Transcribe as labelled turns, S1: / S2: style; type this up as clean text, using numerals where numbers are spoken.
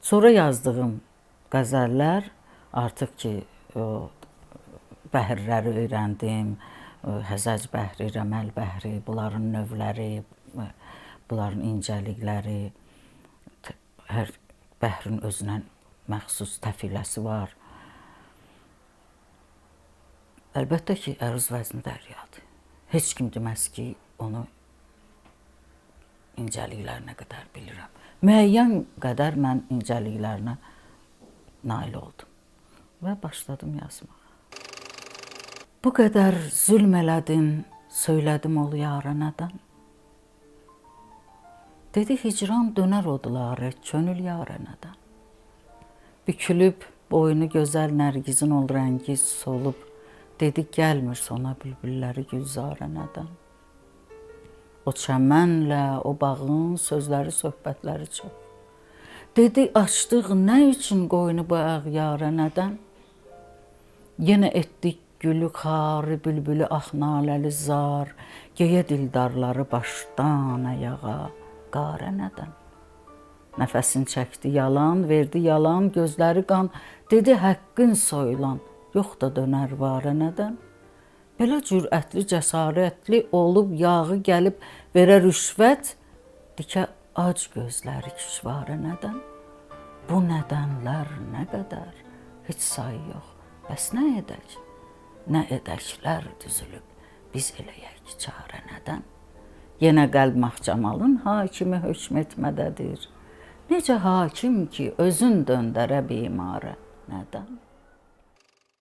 S1: Sonra yazdığım qəzəllər artıq ki, o bəhrləri öyrəndim. Həzəc bəhri, rəməl bəhri, bunların növləri, bunların incəlikləri, hər bəhrin özünə məxsus təfiləsi var. Əlbəttə ki, əruz vəzni dəryadır. Heç kim deməz ki, onu incəliklərinə qədər bilirəm. Müəyyən qədər mən incəliklərinə nail oldum və başladım yazmağa. Bu qədər zülm elədin, söylədim ol yarə nədən? Dedi hicran dönər odları, könül yarə nədən? Bükülüb boynu gözəl nərgizin ol rəngi solub, dedi gəlmir sona bülbülləri gülzarə nədən? O çəmənlə, o bağın sözləri, söhbətləri çox. Dedi açdıq nə üçün qoynu bu əğyarə nədən? Yenə etdik gülü xarı, bülbülü ax naləli zar, geyə dildarları başdan ayağa, qarə nədən? Nəfəsini çəkdi yalan, verdi yalan, gözləri qan, dedi həqqin soyulan, yox da dönər varə nədən? Belə cürətli, cəsarətli olub, yağı gəlib verə rüşvət, dikə ac gözləri kişvarə nədən? Bu nədənlər nə qədər, heç sayı yox, bəs nə edək? Nə edəklər düzülüb, biz eləyək çarə nədən? Yenə qəlb Maxcamalın hakimi hökm etmədədir. Necə hakim ki, özün döndərə bimarə nədən?